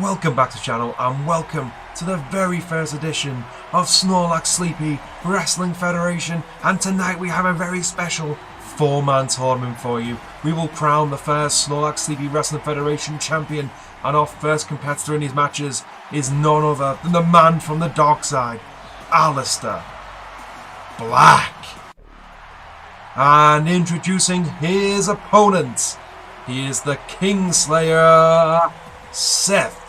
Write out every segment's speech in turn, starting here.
Welcome back to the channel and welcome to the very first edition of SnorlaxSleepy Wrestling Federation, and tonight we have a very special 4-man tournament for you. We will crown the first SnorlaxSleepy Wrestling Federation Champion, and our first competitor in these matches is none other than the man from the dark side, Aleister Black. And introducing his opponent, he is the Kingslayer, Seth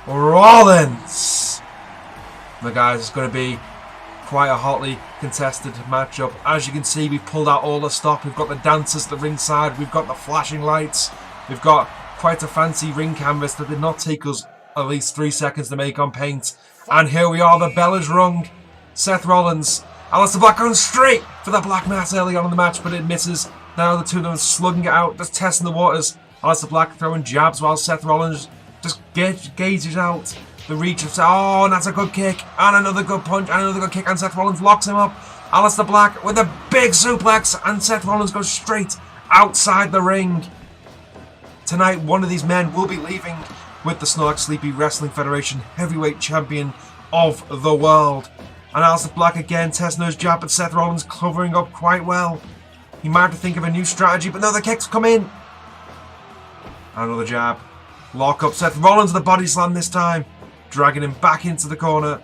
Rollins. The guys, it's going to be quite a hotly contested matchup. As you can see, we've pulled out all the stock. We've got the dancers at the ringside. We've got the flashing lights. We've got quite a fancy ring canvas that did not take us at least 3 seconds to make on paint. And here we are, the bell is rung. Seth Rollins, Aleister Black going straight for the black mass early on in the match, but it misses. Now the two of them slugging it out, just testing the waters. Aleister Black throwing jabs while Seth Rollins just gauges out the reach of... Oh, and that's a good kick. And another good punch. And another good kick. And Seth Rollins locks him up. Aleister Black with a big suplex. And Seth Rollins goes straight outside the ring. Tonight, one of these men will be leaving with the SnorlaxSleepy Wrestling Federation Heavyweight Champion of the world. And Aleister Black again testing his jab, but Seth Rollins covering up quite well. He might have to think of a new strategy, but no, the kicks come in. And another jab. Lock up Seth Rollins, the body slam this time. Dragging him back into the corner.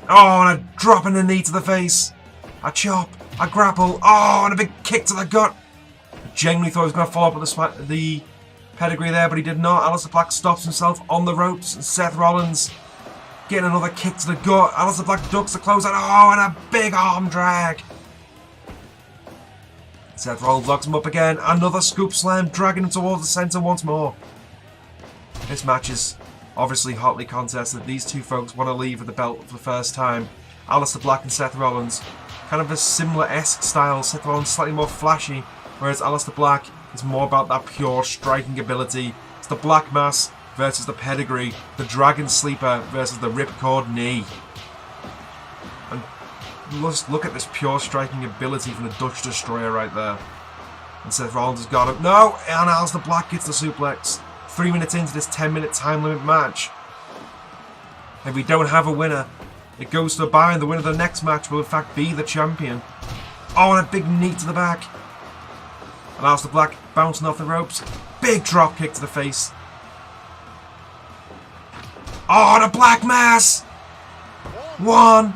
Oh, and a drop in the knee to the face. A chop, a grapple. Oh, and a big kick to the gut. Genuinely thought he was going to follow up with the pedigree there, but he did not. Aleister Black stops himself on the ropes. And Seth Rollins getting another kick to the gut. Aleister Black ducks the clothesline. Oh, and a big arm drag. Seth Rollins locks him up again. Another scoop slam, dragging him towards the centre once more. This match is obviously hotly contested. These two folks want to leave with the belt for the first time. Aleister Black and Seth Rollins, kind of a similar-esque style. Seth Rollins slightly more flashy, whereas Aleister Black is more about that pure striking ability. It's the black mass versus the pedigree, the dragon sleeper versus the ripcord knee. And just look at this pure striking ability from the Dutch Destroyer right there. And Seth Rollins has got it. No! And Aleister Black gets the suplex. 3 minutes into this 10-minute time limit match. If we don't have a winner, it goes to a bye, and the winner of the next match will in fact be the champion. Oh, and a big knee to the back. And Aleister Black bouncing off the ropes. Big drop kick to the face. Oh, and a black mass. 1,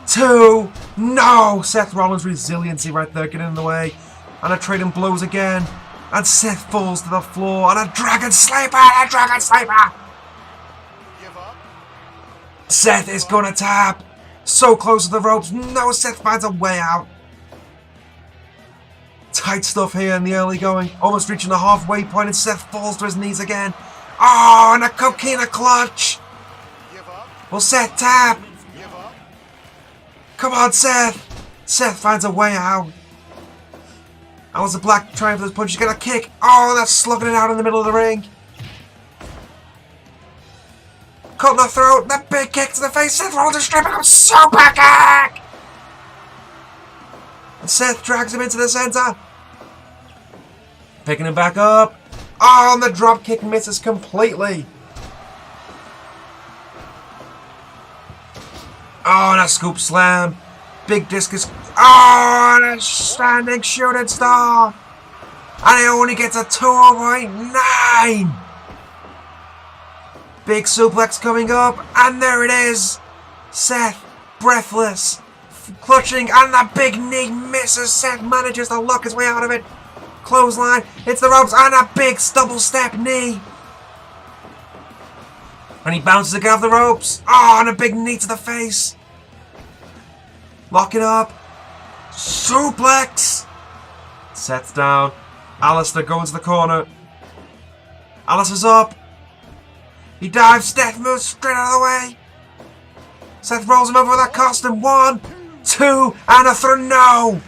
2, no! Seth Rollins' resiliency right there getting in the way. And a trading blows again. And Seth falls to the floor, and a Dragon Sleeper! A Dragon Sleeper! Seth is gonna tap! So close to the ropes. No, Seth finds a way out. Tight stuff here in the early going. Almost reaching the halfway point, and Seth falls to his knees again. Oh, and a coquina clutch! Will Seth tap? Come on, Seth! Seth finds a way out. Aleister Black trying for this punch. He's got a kick. Oh, that's slugging it out in the middle of the ring. Cut in the throat. That big kick to the face. Seth Rollins is stripping him. Super kick! And Seth drags him into the center. Picking him back up. Oh, and the drop kick misses completely. Oh, and a scoop slam. Big discus. Oh, and a standing shooting star. And he only gets a 2.9. Big suplex coming up. And there it is. Seth, breathless, clutching. And the big knee misses. Seth manages to lock his way out of it. Clothesline. Hits the ropes. And a big double step knee. And he bounces again off the ropes. Oh, and a big knee to the face. Lock it up. Suplex! Seth's down. Aleister going to the corner. Aleister's up. He dives. Seth moves straight out of the way. Seth rolls him over with that costume. 1, 2, and a 3. No!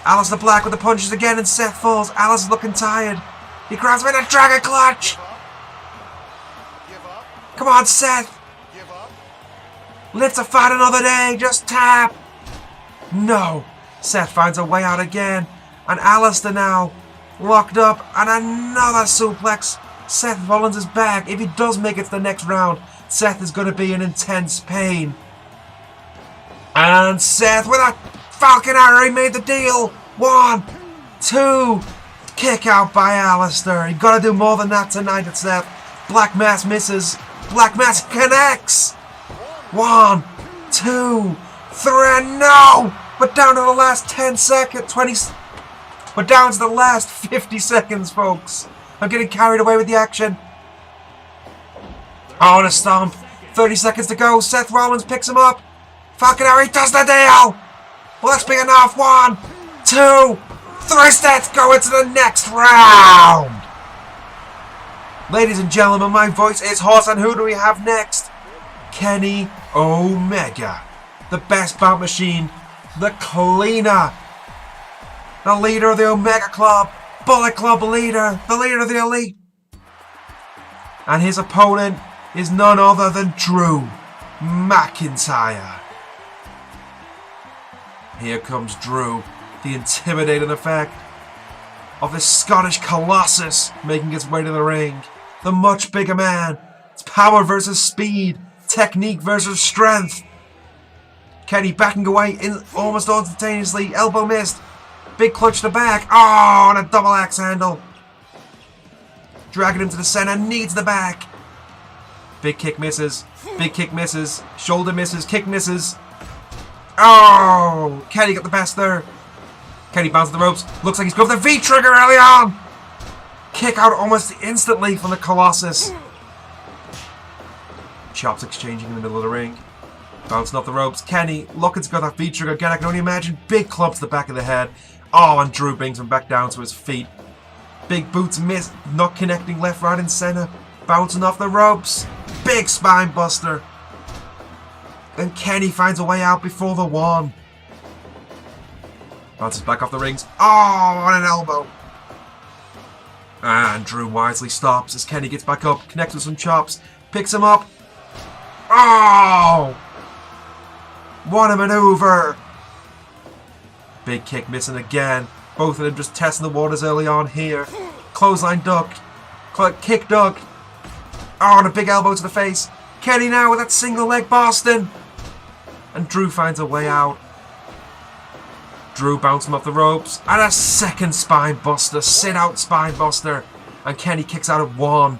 Aleister Black with the punches again, and Seth falls. Aleister's looking tired. He grabs him in a dragon clutch. Come on, Seth. Live to fight another day, just tap! No! Seth finds a way out again, and Aleister now locked up, and another suplex Seth Rollins is back. If he does make it to the next round, Seth is going to be in intense pain. And Seth with a Falcon Arrow, he made the deal. 1, 2, kick out by Alistair. You got to do more than that tonight at Seth. Black Mass misses. Black Mass connects. 1, 2, 3, no! But down to the last 10 seconds, 20. We're down to the last 50 seconds, folks. I'm getting carried away with the action. Oh, and a stomp. 30 seconds to go. Seth Rollins picks him up. Falcon Arrow does the deal. Well, that's big enough. 1, 2, 3 steps. Go into the next round. Ladies and gentlemen, my voice is hoarse, and who do we have next? Kenny Omega. The best bout machine. The cleaner. The leader of the Omega Club. Bullet Club leader. The leader of the Elite. And his opponent is none other than Drew McIntyre. Here comes Drew. The intimidating effect of this Scottish Colossus making its way to the ring. The much bigger man. It's power versus speed. Technique versus strength. Kenny backing away in almost instantaneously. Elbow missed. Big clutch to the back. Oh, and a double axe handle. Dragging him to the center. Needs the back. Big kick misses. Big kick misses. Shoulder misses. Kick misses. Oh, Kenny got the best there. Kenny bounced the ropes. Looks like he's going for the V-trigger early on. Kick out almost instantly from the Colossus. Chops exchanging in the middle of the ring. Bouncing off the ropes. Kenny looking to go that V-trigger again. I can only imagine. Big club to the back of the head. Oh, and Drew brings him back down to his feet. Big boots miss. Not connecting left, right, and center. Bouncing off the ropes. Big spine buster. Then Kenny finds a way out before the 1. Bounces back off the rings. Oh, and an elbow. And Drew wisely stops as Kenny gets back up. Connects with some chops. Picks him up. Oh! What a maneuver! Big kick missing again. Both of them just testing the waters early on here. Clothesline ducked. Kick ducked. Oh, and a big elbow to the face. Kenny now with that single leg Boston. And Drew finds a way out. Drew bouncing off the ropes. And a second spine buster. Sit out spine buster. And Kenny kicks out at 1.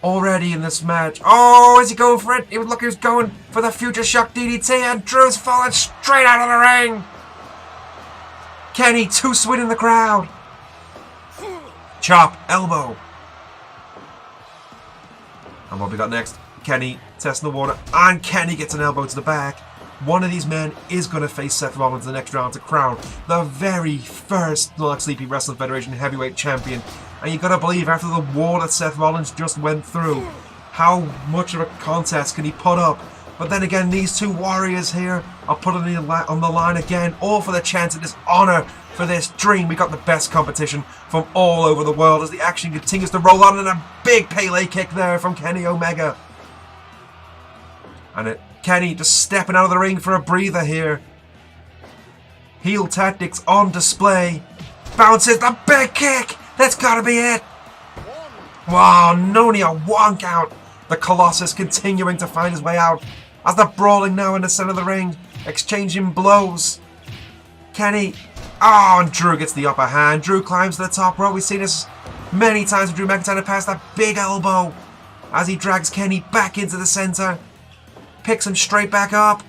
Already in this match. Oh, is he going for it? He would look, he was going for the Future Shock DDT, and Drew's falling straight out of the ring. Kenny too sweet in the crowd. Chop, elbow. And what we got next? Kenny testing the water, and Kenny gets an elbow to the back. One of these men is going to face Seth Rollins in the next round to crown the very first SnorlaxSleepy Wrestling Federation Heavyweight Champion. And you gotta believe, after the war that Seth Rollins just went through, how much of a contest can he put up? But then again, these two warriors here are putting it on the line again, all for the chance of this honor, for this dream. We got the best competition from all over the world as the action continues to roll on, and a big Pele kick there from Kenny Omega. And Kenny just stepping out of the ring for a breather here. Heel tactics on display. Bounces the big kick. That's gotta be it. Wow, Noni a 1 count. The Colossus continuing to find his way out as they're brawling now in the center of the ring, exchanging blows. Kenny, oh, and Drew gets the upper hand. Drew climbs to the top rope. We've seen this many times with Drew McIntyre past that big elbow as he drags Kenny back into the center, picks him straight back up.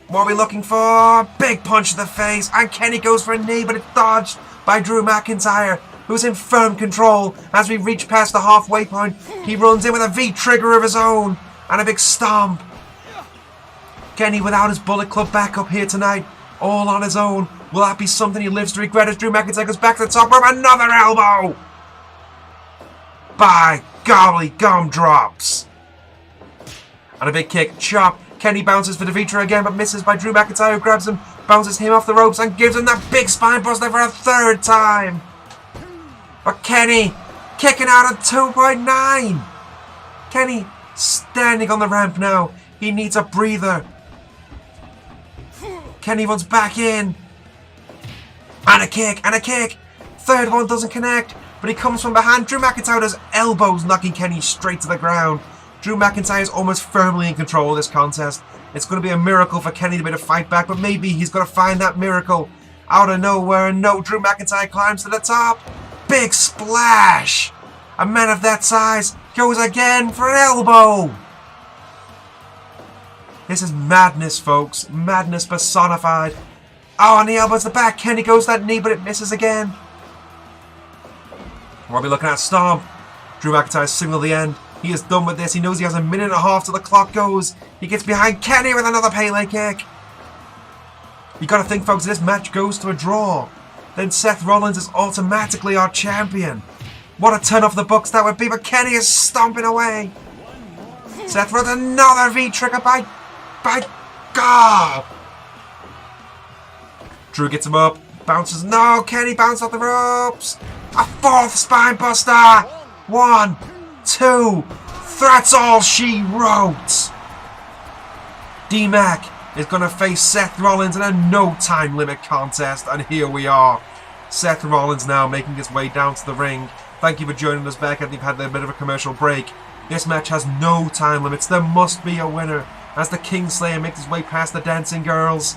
What are we looking for? Big punch to the face, and Kenny goes for a knee, but it's dodged by Drew McIntyre, who's in firm control. As we reach past the halfway point, he runs in with a V-trigger of his own and a big stomp. Kenny without his Bullet Club backup here tonight, all on his own. Will that be something he lives to regret as Drew McIntyre goes back to the top rope? Another elbow! By golly, gumdrops! And a big kick, chop. Kenny bounces for the V-trigger again, but misses by Drew McIntyre, who grabs him, bounces him off the ropes, and gives him that big spine buster for a 3rd time. But Kenny kicking out at 2.9. Kenny standing on the ramp now. He needs a breather. Kenny runs back in. And a kick, and a kick. 3rd one doesn't connect. but he comes from behind. Drew McIntyre does elbows, knocking Kenny straight to the ground. Drew McIntyre is almost firmly in control of this contest. It's going to be a miracle for Kenny to be able to fight back, but maybe he's going to find that miracle out of nowhere. And no, Drew McIntyre climbs to the top. Big splash. A man of that size goes again for an elbow. This is madness, folks. Madness personified. Oh, and the elbow's the back. Kenny goes that knee, but it misses again. We'll be looking at Stomp. Drew McIntyre signaled the end. He is done with this. He knows he has a minute and a half till the clock goes. He gets behind Kenny with another Pele kick. You got to think, folks, this match goes to a draw. Then Seth Rollins is automatically our champion. What a turn off the books that would be, but Kenny is stomping away. Seth Rollins, another V-trigger by God. Drew gets him up, bounces. No, Kenny bounced off the ropes. A fourth spine buster. 1, 2. That's all she wrote. D-Mac is going to face Seth Rollins in a no time limit contest, and here we are. Seth Rollins now making his way down to the ring. Thank you for joining us back. I think we've had a bit of a commercial break. This match has no time limits. There must be a winner as the Kingslayer makes his way past the dancing girls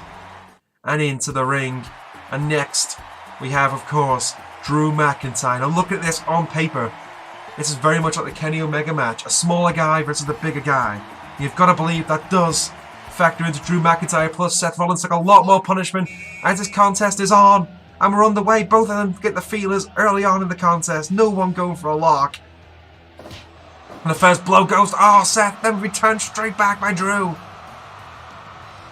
and into the ring. And next we have, of course, Drew McIntyre. Now look at this on paper. This is very much like the Kenny Omega match. A smaller guy versus the bigger guy. You've got to believe that does factor into Drew McIntyre. Plus Seth Rollins took a lot more punishment as this contest is on. And we're on the way. Both of them get the feelers early on in the contest. No one going for a lock. And the first blow goes to Seth. Then returned straight back by Drew.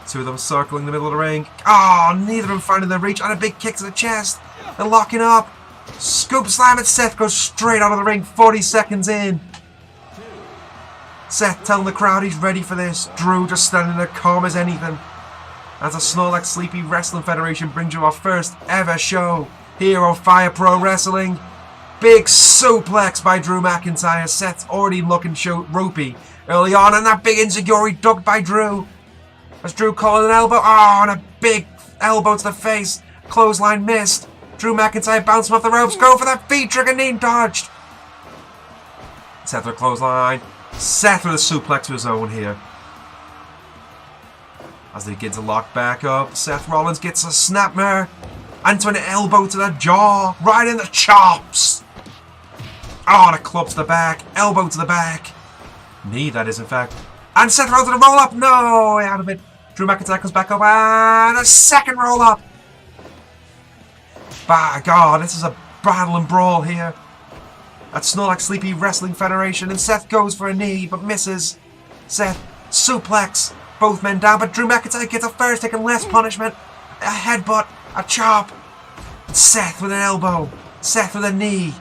Two of them circling the middle of the ring. Neither of them finding their reach. And a big kick to the chest. They're locking up. Scoop slam, and Seth goes straight out of the ring 40 seconds in. Seth telling the crowd he's ready for this. Drew just standing there calm as anything. As the SnorlaxSleepy Wrestling Federation brings you our first ever show here on Fire Pro Wrestling. Big suplex by Drew McIntyre. Seth's already looking ropey early on, and that big enziguri ducked by Drew. As Drew calling an elbow. And a big elbow to the face. Clothesline missed. Drew McIntyre bouncing off the ropes. Go for that V-trigger knee, dodged. Seth with a clothesline. Seth with a suplex of his own here. As they get to lock back up, Seth Rollins gets a snapmare. Into an elbow to the jaw. Right in the chops. And a club to the back. Elbow to the back. Knee, that is, in fact. And Seth Rollins with a roll up. No, out of it. Drew McIntyre comes back up. And a second roll up. By God, this is a battle and brawl here at SnorlaxSleepy Wrestling Federation. And Seth goes for a knee, but misses. Seth, suplex. Both men down, but Drew McIntyre gets a first, taking less punishment. A headbutt, a chop. And Seth with an elbow. Seth with a knee.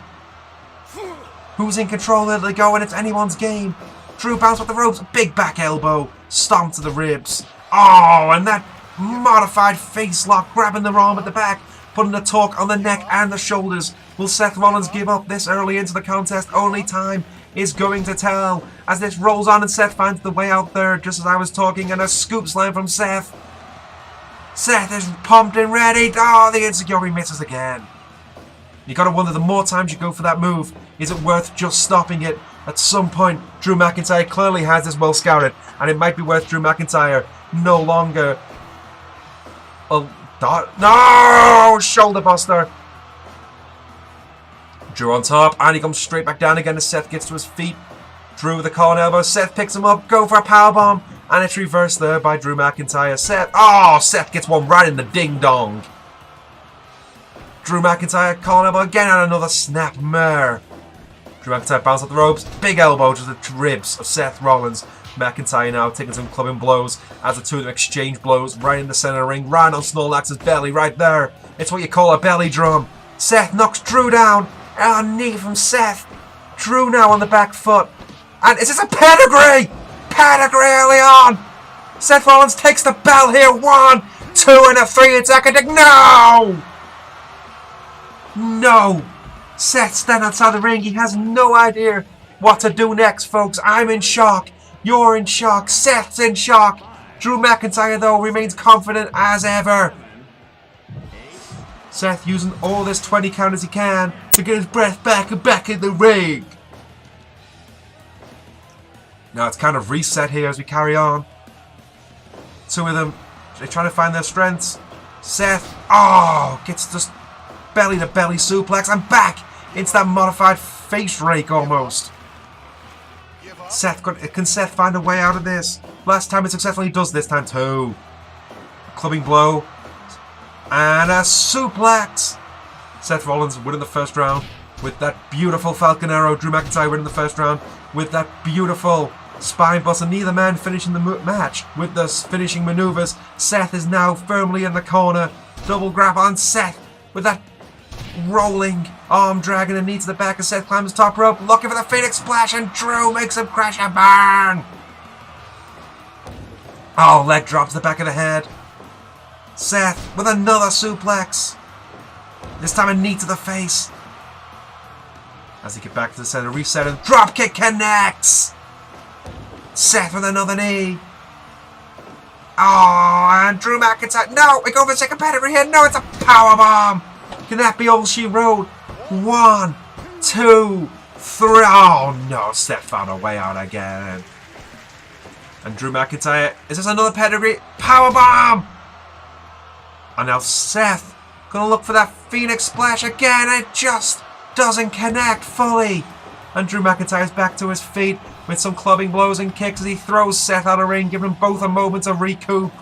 Who's in control? There they go, and it's anyone's game. Drew bounced off the ropes. Big back elbow. Stomp to the ribs. And that modified face lock, grabbing the arm at the back. Putting the torque on the neck and the shoulders. Will Seth Rollins give up this early into the contest? Only time is going to tell. As this rolls on and Seth finds the way out there just as I was talking. And a scoop slam from Seth. Seth is pumped and ready. The enziguri misses again. You got to wonder, the more times you go for that move, is it worth just stopping it? At some point, Drew McIntyre clearly has this well scouted. And it might be worth Drew McIntyre no longer... No! Shoulder buster. Drew on top, and he comes straight back down again as Seth gets to his feet. Drew with a collar elbow. Seth picks him up, go for a powerbomb, and it's reversed there by Drew McIntyre. Seth gets one right in the ding dong. Drew McIntyre collar elbow again, and another snap mare. Drew McIntyre bounces off the ropes, big elbow to the ribs of Seth Rollins. McIntyre now taking some clubbing blows as the two of them exchange blows right in the center ring, right on Snorlax's belly, right there. It's what you call a belly drum. Seth knocks Drew down. A knee from Seth. Drew now on the back foot. And is this a pedigree? Pedigree early on. Seth Rollins takes the bell here. 1, 2, and a 3. It's Akadik. No! No. Seth standing outside the ring. He has no idea what to do next, folks. I'm in shock. You're in shock. Seth's in shock. Drew McIntyre, though, remains confident as ever. Seth using all this 20 count as he can to get his breath back and back in the ring. Now it's kind of reset here as we carry on. Two of them, they're trying to find their strengths. Seth, gets just belly to belly suplex and back into that modified face rake almost. Can Seth find a way out of this? Last time he successfully does, this time too. A clubbing blow. And a suplex. Seth Rollins winning the first round with that beautiful Falcon Arrow. Drew McIntyre winning the first round with that beautiful spine bust. And neither man finishing the match with the finishing maneuvers. Seth is now firmly in the corner. Double grab on Seth with that rolling arm drag and a knee to the back as Seth climbs the top rope, looking for the Phoenix Splash, and Drew makes him crash and burn. Leg drop to the back of the head. Seth with another suplex. This time a knee to the face. As he gets back to the center, reset and drop kick connects. Seth with another knee. And Drew McIntyre. No, we go for a second pedigree here. No, it's a powerbomb. Can that be all she wrote? 1, 2, 3. Oh no, Seth found a way out again. And Drew McIntyre. Is this another pedigree? Powerbomb. And now Seth gonna look for that Phoenix Splash again. It just doesn't connect fully. And Drew McIntyre's back to his feet with some clubbing blows and kicks as he throws Seth out of the ring, giving them both a moment to recoup.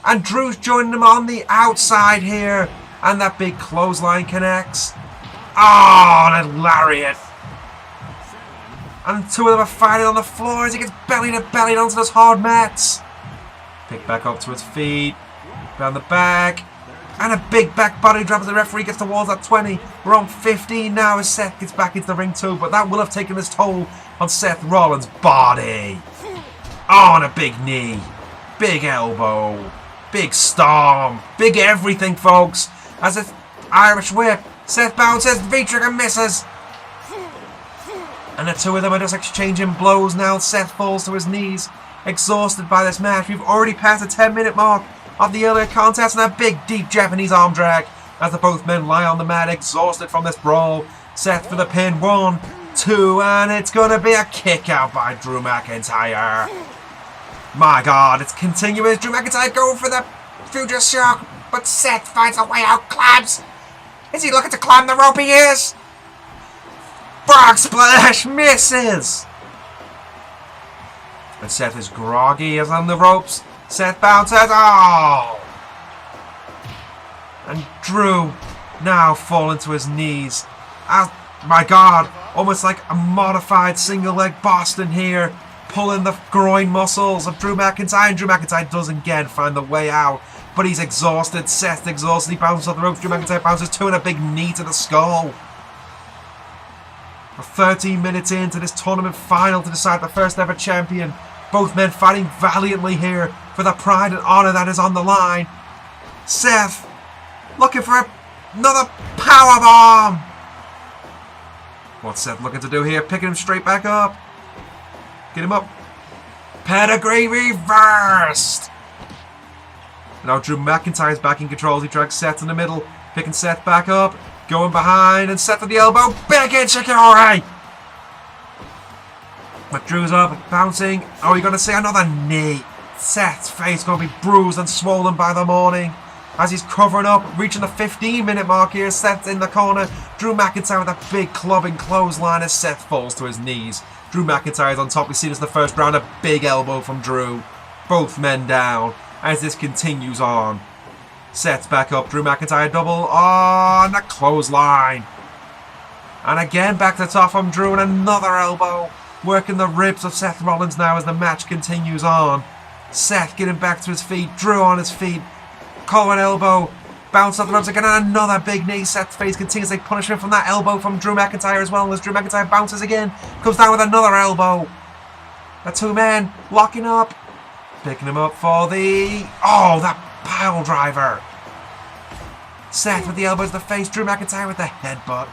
And Drew's joining him on the outside here. And that big clothesline connects. And a lariat. And two of them are fighting on the floor as he gets belly to belly onto those hard mats. Picked back up to his feet. Down the back. And a big back body drop as the referee gets towards that 20. We're on 15 now as Seth gets back into the ring too. But that will have taken its toll on Seth Rollins' body. And a big knee. Big elbow. Big storm. Big everything, folks. As an Irish whip. Seth bounces. V-trigger misses. And the two of them are just exchanging blows now. Seth falls to his knees. Exhausted by this match. We've already passed the 10-minute mark of the earlier contest. And a big, deep Japanese arm drag. As the both men lie on the mat. Exhausted from this brawl. Seth for the pin. 1, 2. And it's going to be a kick out by Drew McIntyre. My God. It's continuous. Drew McIntyre going for the future shock. But Seth finds a way out, climbs. Is he looking to climb the rope? He is. Frog splash misses. And Seth is groggy as on the ropes. Seth bounces. And Drew now falling to his knees. My God. Almost like a modified single leg Boston here. Pulling the groin muscles of Drew McIntyre. And Drew McIntyre does again find the way out. But he's exhausted. Seth exhausted. He bounces off the ropes. Drew McIntyre bounces 2 and a big knee to the skull. We're 13 minutes into this tournament final to decide the first ever champion. Both men fighting valiantly here for the pride and honor that is on the line. Seth looking for another powerbomb. What's Seth looking to do here? Picking him straight back up. Get him up. Pedigree reversed. Now Drew McIntyre's back in control as he drags Seth in the middle. Picking Seth back up. Going behind and Seth at the elbow. Big Shikori. But Drew's up. Bouncing. Oh, you're going to see another knee. Seth's face going to be bruised and swollen by the morning. As he's covering up. Reaching the 15-minute mark here. Seth's in the corner. Drew McIntyre with a big clubbing clothesline as Seth falls to his knees. Drew McIntyre's on top. We see this in the first round. A big elbow from Drew. Both men down. As this continues on. Seth's back up. Drew McIntyre double on the clothesline. And again back to the top from Drew and another elbow. Working the ribs of Seth Rollins now as the match continues on. Seth getting back to his feet. Drew on his feet. Collar elbow. Bounce off the ropes again and another big knee. Seth's face continues like punishment from that elbow from Drew McIntyre as well. As Drew McIntyre bounces again. Comes down with another elbow. The two men locking up. Picking him up for the... that pile driver. Seth with the elbows to the face. Drew McIntyre with the headbutt.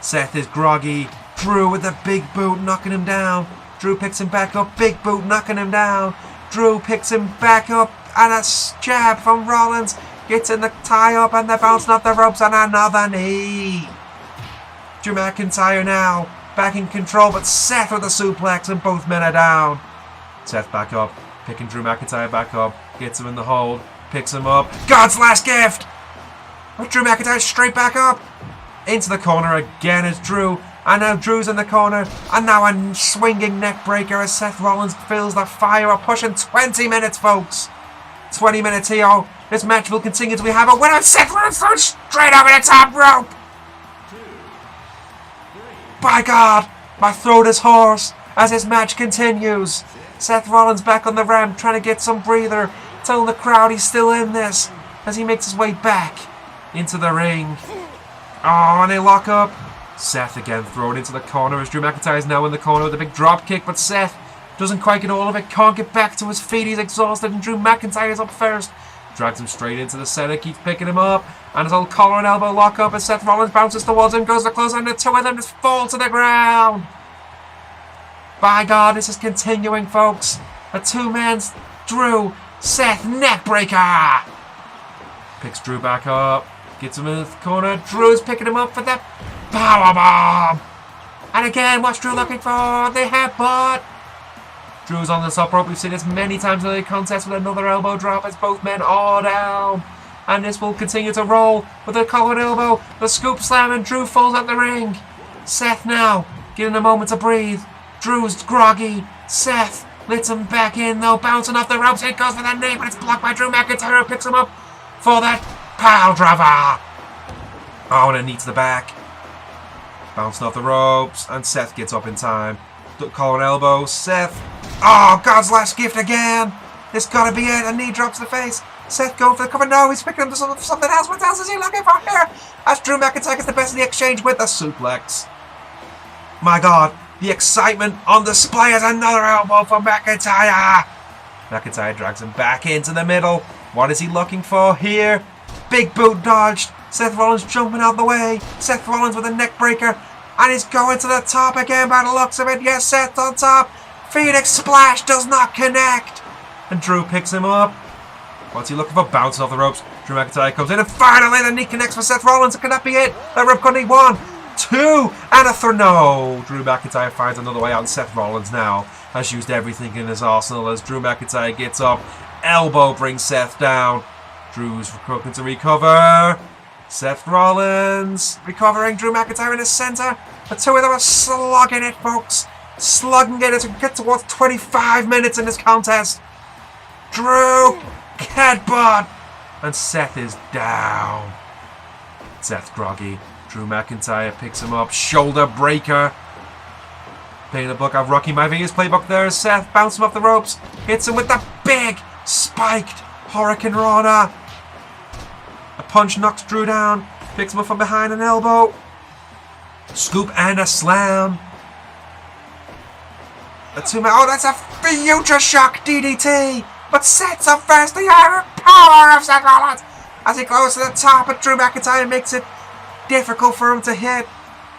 Seth is groggy. Drew with the big boot knocking him down. Drew picks him back up. Big boot knocking him down. Drew picks him back up. And a jab from Rollins. Gets in the tie-up and they're bouncing off the ropes on another knee. Drew McIntyre now back in control, but Seth with a suplex and both men are down. Seth back up, picking Drew McIntyre back up, gets him in the hold, picks him up. God's last gift! With Drew McIntyre straight back up. Into the corner again is Drew. And now Drew's in the corner. And now a swinging neck breaker as Seth Rollins fills the fire. We're pushing 20 minutes, folks. 20 minutes here. This match will continue till we have a winner. Seth Rollins thrown straight over the top rope. By God, my throat is hoarse as this match continues. Seth Rollins back on the ramp trying to get some breather, telling the crowd he's still in this as he makes his way back into the ring. Oh, and they lock up. Seth again thrown into the corner as Drew McIntyre is now in the corner with a big drop kick, but Seth doesn't quite get all of it, can't get back to his feet, he's exhausted, and Drew McIntyre is up first. Drags him straight into the center, keeps picking him up, and his old collar and elbow lock up as Seth Rollins bounces towards him, goes to close, and the two of them just fall to the ground. By God, this is continuing, folks. A two-man's Drew, Seth neck breaker. Picks Drew back up, gets him in the corner. Drew's picking him up for the powerbomb. And again, what's Drew looking for? The headbutt. Drew's on the top rope. We've seen this many times in the contest with another elbow drop as both men are down. And this will continue to roll with the collar and elbow, the scoop slam, and Drew falls out the ring. Seth now getting a moment to breathe. Drew's groggy. Seth lets him back in though, bouncing off the ropes. It goes for the knee, but it's blocked by Drew McIntyre, who picks him up for that pile driver. Oh, and a knee to the back. Bouncing off the ropes, and Seth gets up in time. Collar and elbow, Seth. Oh, God's last gift again. This gotta be it. A knee drops the face. Seth going for the cover. No, he's picking him to something else. What else is he looking for here? As Drew McIntyre gets the best of the exchange with the suplex. My God, the excitement on display as another elbow for McIntyre. McIntyre drags him back into the middle. What is he looking for here? Big boot dodged. Seth Rollins jumping out the way. Seth Rollins with a neck breaker. And he's going to the top again by the looks of it. Yes, Seth on top. Phoenix Splash does not connect. And Drew picks him up. What's he looking for? Bouncing off the ropes. Drew McIntyre comes in and finally the knee connects for Seth Rollins. Can that be it? The rope couldn't 1, 2, and a throw. No. Drew McIntyre finds another way out. And Seth Rollins now has used everything in his arsenal as Drew McIntyre gets up. Elbow brings Seth down. Drew's looking to recover. Seth Rollins recovering. Drew McIntyre in the center. The two of them are slugging it, folks. Slugging it as we get towards 25 minutes in this contest. Drew, headbutt, and Seth is down. Seth groggy. Drew McIntyre picks him up. Shoulder breaker. Playing the book of Rocky Maivia playbook there. Seth bouncing off the ropes. Hits him with the big spiked Hurricane Rana. A punch knocks Drew down. Picks him up from behind, an elbow. Scoop and a slam. Oh, that's a future shock DDT. But Seth's up first. The iron power of Seth Rollins as he goes to the top. But Drew McIntyre makes it difficult for him to hit.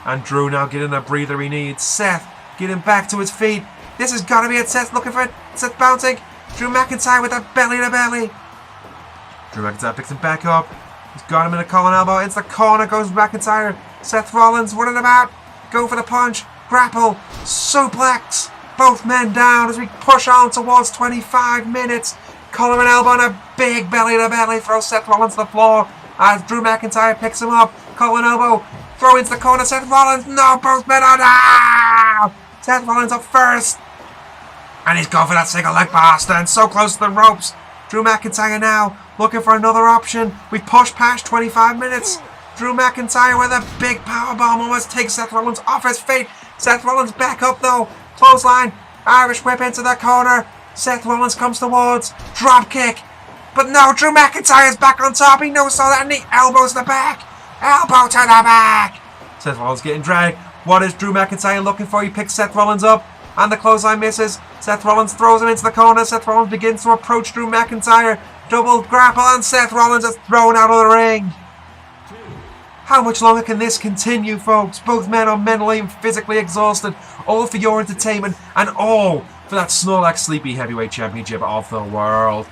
And Drew now getting the breather he needs. Seth getting back to his feet. This has got to be it. Seth looking for it. Seth bouncing. Drew McIntyre with a belly to belly. Drew McIntyre picks him back up. He's got him in a collar and elbow. Into the corner goes McIntyre. Seth Rollins running about. Go for the punch. Grapple. Suplex. Both men down as we push on towards 25 minutes. Collar and elbow and a big belly to belly. Throws Seth Rollins to the floor as Drew McIntyre picks him up. Collar and elbow. Throw into the corner. Seth Rollins. No, both men are down. Seth Rollins up first. And he's going for that single leg bastard. And so close to the ropes. Drew McIntyre now looking for another option. We push past 25 minutes. Drew McIntyre with a big powerbomb almost takes Seth Rollins off his feet. Seth Rollins back up though. Clothesline. Irish whip into the corner. Seth Rollins comes towards. Drop kick. But no, Drew McIntyre's back on top. He knows so that, and he elbows the back. Elbow to the back. Seth Rollins getting dragged. What is Drew McIntyre looking for? He picks Seth Rollins up. And the clothesline misses. Seth Rollins throws him into the corner. Seth Rollins begins to approach Drew McIntyre. Double grapple and Seth Rollins is thrown out of the ring. How much longer can this continue, folks? Both men are mentally and physically exhausted. All for your entertainment and all for that SnorlaxSleepy Heavyweight Championship of the world.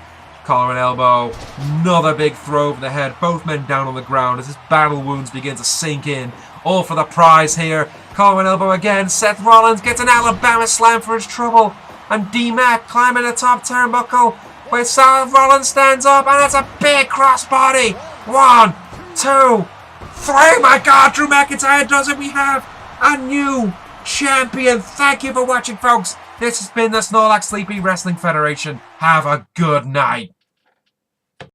Collar and elbow. Another big throw over the head. Both men down on the ground as his battle wounds begin to sink in. All for the prize here. Collar and elbow again. Seth Rollins gets an Alabama slam for his trouble. And D-Mac climbing the top turnbuckle. Where Seth Rollins stands up. And that's a big crossbody. 1, 2, 3. My God, Drew McIntyre does it. We have a new champion. Thank you for watching, folks. This has been the SnorlaxSleepy Wrestling Federation. Have a good night.